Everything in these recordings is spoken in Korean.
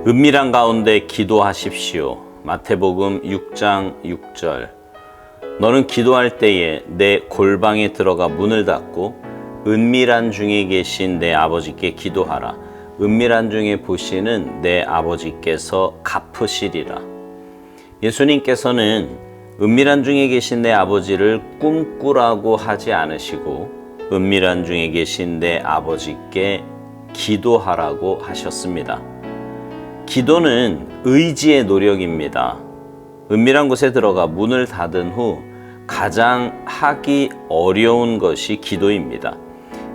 은밀한 가운데 기도하십시오. 마태복음 6장 6절. 너는 기도할 때에 내 골방에 들어가 문을 닫고 은밀한 중에 계신 내 아버지께 기도하라. 은밀한 중에 보시는 내 아버지께서 갚으시리라. 예수님께서는 은밀한 중에 계신 내 아버지를 꿈꾸라고 하지 않으시고 은밀한 중에 계신 내 아버지께 기도하라고 하셨습니다. 기도는 의지의 노력입니다. 은밀한 곳에 들어가 문을 닫은 후 가장 하기 어려운 것이 기도입니다.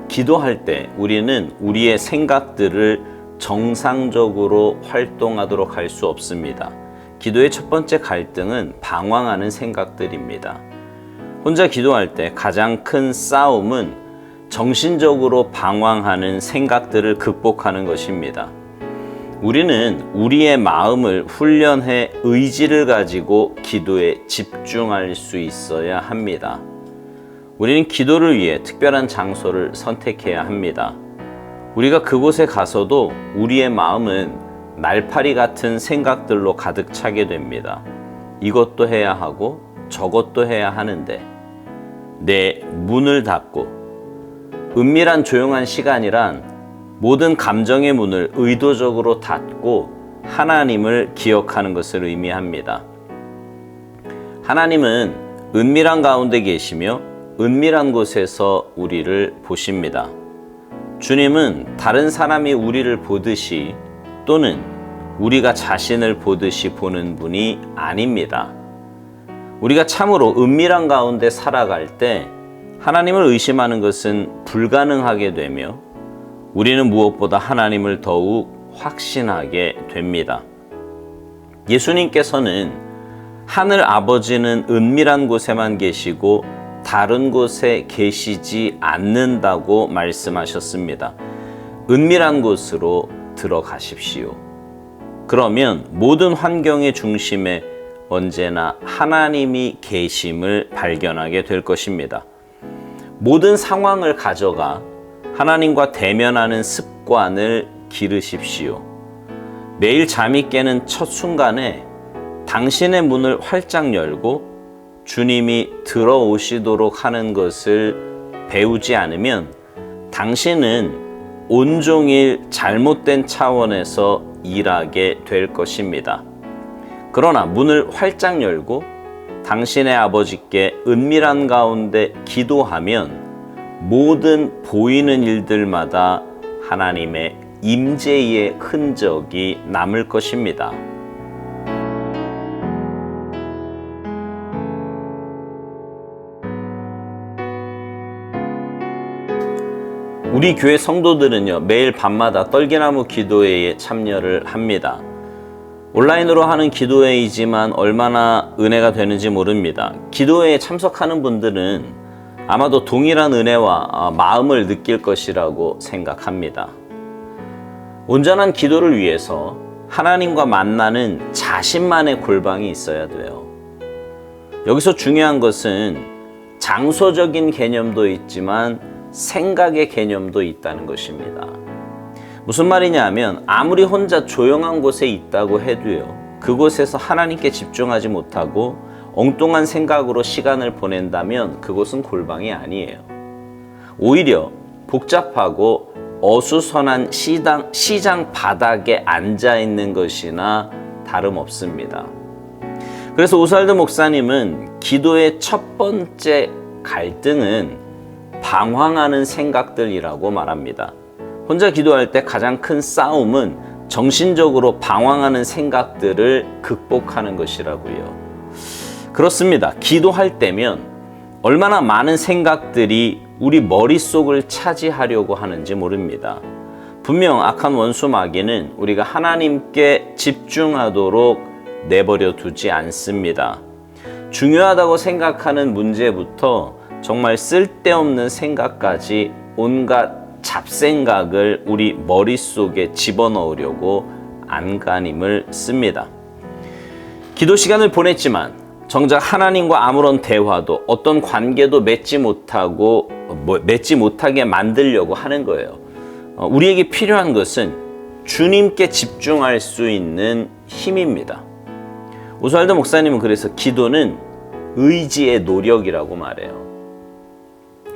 기도할 때 우리는 우리의 생각들을 정상적으로 활동하도록 할 수 없습니다. 기도의 첫 번째 갈등은 방황하는 생각들입니다. 혼자 기도할 때 가장 큰 싸움은 정신적으로 방황하는 생각들을 극복하는 것입니다. 우리는 우리의 마음을 훈련해 의지를 가지고 기도에 집중할 수 있어야 합니다. 우리는 기도를 위해 특별한 장소를 선택해야 합니다. 우리가 그곳에 가서도 우리의 마음은 날파리 같은 생각들로 가득 차게 됩니다. 이것도 해야 하고 저것도 해야 하는데 내 문을 닫고 은밀한 조용한 시간이란 모든 감정의 문을 의도적으로 닫고 하나님을 기억하는 것을 의미합니다. 하나님은 은밀한 가운데 계시며 은밀한 곳에서 우리를 보십니다. 주님은 다른 사람이 우리를 보듯이 또는 우리가 자신을 보듯이 보는 분이 아닙니다. 우리가 참으로 은밀한 가운데 살아갈 때 하나님을 의심하는 것은 불가능하게 되며 우리는 무엇보다 하나님을 더욱 확신하게 됩니다. 예수님께서는 하늘 아버지는 은밀한 곳에만 계시고 다른 곳에 계시지 않는다고 말씀하셨습니다. 은밀한 곳으로 들어가십시오. 그러면 모든 환경의 중심에 언제나 하나님이 계심을 발견하게 될 것입니다. 모든 상황을 가져가 하나님과 대면하는 습관을 기르십시오. 매일 잠이 깨는 첫 순간에 당신의 문을 활짝 열고 주님이 들어오시도록 하는 것을 배우지 않으면 당신은 온종일 잘못된 차원에서 일하게 될 것입니다. 그러나 문을 활짝 열고 당신의 아버지께 은밀한 가운데 기도하면 모든 보이는 일들마다 하나님의 임재의 흔적이 남을 것입니다. 우리 교회 성도들은요, 매일 밤마다 떨기나무 기도회에 참여를 합니다. 온라인으로 하는 기도회이지만 얼마나 은혜가 되는지 모릅니다. 기도회에 참석하는 분들은 아마도 동일한 은혜와 마음을 느낄 것이라고 생각합니다. 온전한 기도를 위해서 하나님과 만나는 자신만의 골방이 있어야 돼요. 여기서 중요한 것은 장소적인 개념도 있지만 생각의 개념도 있다는 것입니다. 무슨 말이냐 하면 아무리 혼자 조용한 곳에 있다고 해도요, 그곳에서 하나님께 집중하지 못하고 엉뚱한 생각으로 시간을 보낸다면 그곳은 골방이 아니에요. 오히려 복잡하고 어수선한 시장 바닥에 앉아있는 것이나 다름없습니다. 그래서 오살드 목사님은 기도의 첫 번째 갈등은 방황하는 생각들이라고 말합니다. 혼자 기도할 때 가장 큰 싸움은 정신적으로 방황하는 생각들을 극복하는 것이라고요. 그렇습니다. 기도할 때면 얼마나 많은 생각들이 우리 머릿속을 차지하려고 하는지 모릅니다. 분명 악한 원수 마귀는 우리가 하나님께 집중하도록 내버려 두지 않습니다. 중요하다고 생각하는 문제부터 정말 쓸데없는 생각까지 온갖 잡생각을 우리 머릿속에 집어넣으려고 안간힘을 씁니다. 기도 시간을 보냈지만 정작 하나님과 아무런 대화도 어떤 관계도 맺지 못하게 만들려고 하는 거예요. 우리에게 필요한 것은 주님께 집중할 수 있는 힘입니다. 오스왈드 목사님은 그래서 기도는 의지의 노력이라고 말해요.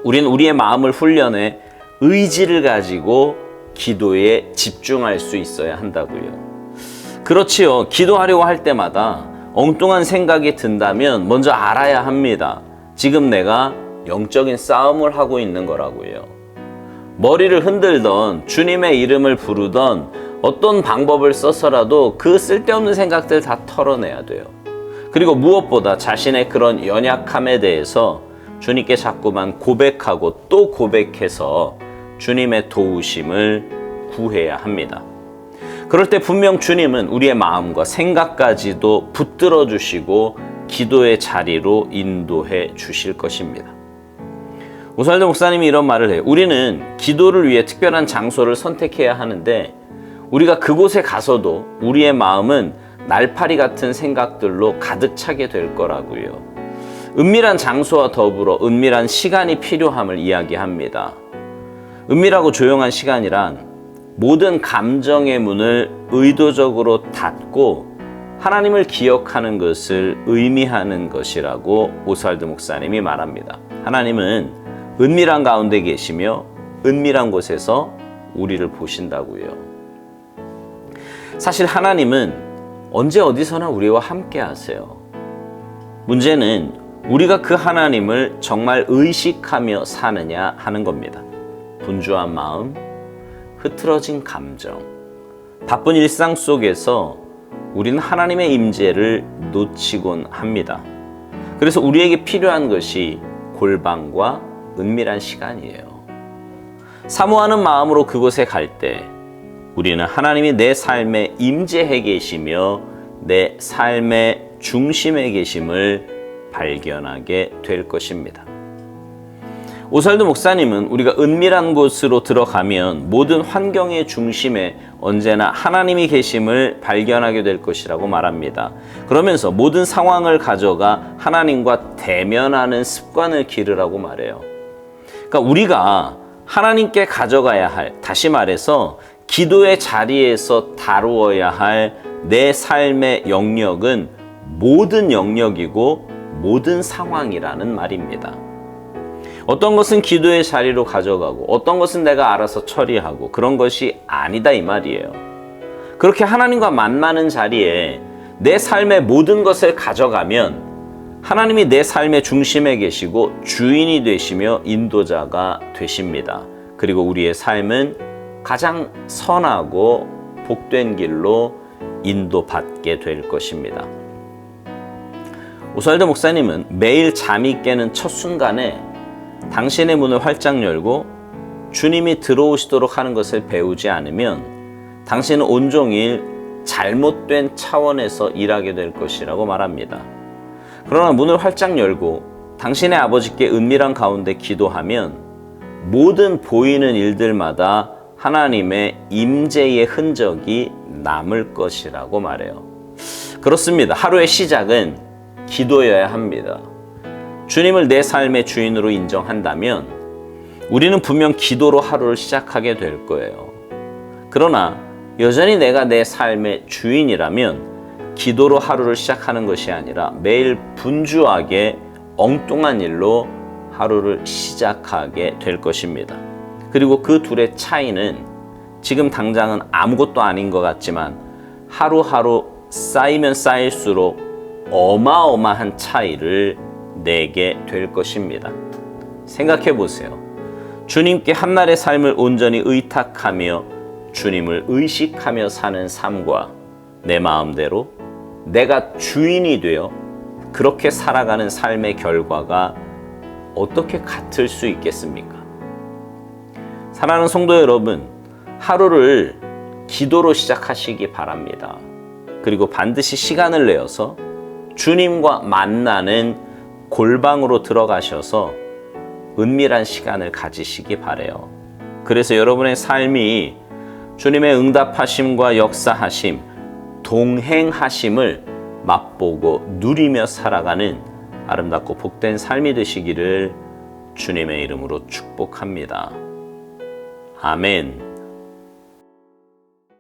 우리는 우리의 마음을 훈련해 의지를 가지고 기도에 집중할 수 있어야 한다고요. 그렇지요. 기도하려고 할 때마다 엉뚱한 생각이 든다면 먼저 알아야 합니다. 지금 내가 영적인 싸움을 하고 있는 거라고요. 머리를 흔들던 주님의 이름을 부르던 어떤 방법을 써서라도 그 쓸데없는 생각들 다 털어내야 돼요. 그리고 무엇보다 자신의 그런 연약함에 대해서 주님께 자꾸만 고백하고 또 고백해서 주님의 도우심을 구해야 합니다. 그럴 때 분명 주님은 우리의 마음과 생각까지도 붙들어 주시고 기도의 자리로 인도해 주실 것입니다. 오스왈드 목사님이 이런 말을 해요. 우리는 기도를 위해 특별한 장소를 선택해야 하는데 우리가 그곳에 가서도 우리의 마음은 날파리 같은 생각들로 가득 차게 될 거라고요. 은밀한 장소와 더불어 은밀한 시간이 필요함을 이야기합니다. 은밀하고 조용한 시간이란 모든 감정의 문을 의도적으로 닫고 하나님을 기억하는 것을 의미하는 것이라고 오스왈드 목사님이 말합니다. 하나님은 은밀한 가운데 계시며 은밀한 곳에서 우리를 보신다고요. 사실 하나님은 언제 어디서나 우리와 함께 하세요. 문제는 우리가 그 하나님을 정말 의식하며 사느냐 하는 겁니다. 분주한 마음, 흐트러진 감정, 바쁜 일상 속에서 우리는 하나님의 임재를 놓치곤 합니다. 그래서 우리에게 필요한 것이 골방과 은밀한 시간이에요. 사모하는 마음으로 그곳에 갈 때 우리는 하나님이 내 삶에 임재해 계시며 내 삶의 중심에 계심을 발견하게 될 것입니다. 오스왈드 목사님은 우리가 은밀한 곳으로 들어가면 모든 환경의 중심에 언제나 하나님이 계심을 발견하게 될 것이라고 말합니다. 그러면서 모든 상황을 가져가 하나님과 대면하는 습관을 기르라고 말해요. 그러니까 우리가 하나님께 가져가야 할, 다시 말해서 기도의 자리에서 다루어야 할 내 삶의 영역은 모든 영역이고 모든 상황이라는 말입니다. 어떤 것은 기도의 자리로 가져가고 어떤 것은 내가 알아서 처리하고 그런 것이 아니다 이 말이에요. 그렇게 하나님과 만나는 자리에 내 삶의 모든 것을 가져가면 하나님이 내 삶의 중심에 계시고 주인이 되시며 인도자가 되십니다. 그리고 우리의 삶은 가장 선하고 복된 길로 인도받게 될 것입니다. 오스왈드 목사님은 매일 잠이 깨는 첫 순간에 당신의 문을 활짝 열고 주님이 들어오시도록 하는 것을 배우지 않으면 당신은 온종일 잘못된 차원에서 일하게 될 것이라고 말합니다. 그러나 문을 활짝 열고 당신의 아버지께 은밀한 가운데 기도하면 모든 보이는 일들마다 하나님의 임재의 흔적이 남을 것이라고 말해요. 그렇습니다. 하루의 시작은 기도여야 합니다. 주님을 내 삶의 주인으로 인정한다면 우리는 분명 기도로 하루를 시작하게 될 거예요. 그러나 여전히 내가 내 삶의 주인이라면 기도로 하루를 시작하는 것이 아니라 매일 분주하게 엉뚱한 일로 하루를 시작하게 될 것입니다. 그리고 그 둘의 차이는 지금 당장은 아무것도 아닌 것 같지만 하루하루 쌓이면 쌓일수록 어마어마한 차이를 내게 될 것입니다. 생각해 보세요. 주님께 한날의 삶을 온전히 의탁하며 주님을 의식하며 사는 삶과 내 마음대로 내가 주인이 되어 그렇게 살아가는 삶의 결과가 어떻게 같을 수 있겠습니까? 사랑하는 성도 여러분, 하루를 기도로 시작하시기 바랍니다. 그리고 반드시 시간을 내어서 주님과 만나는 골방으로 들어가셔서 은밀한 시간을 가지시기 바라요. 그래서 여러분의 삶이 주님의 응답하심과 역사하심, 동행하심을 맛보고 누리며 살아가는 아름답고 복된 삶이 되시기를 주님의 이름으로 축복합니다. 아멘.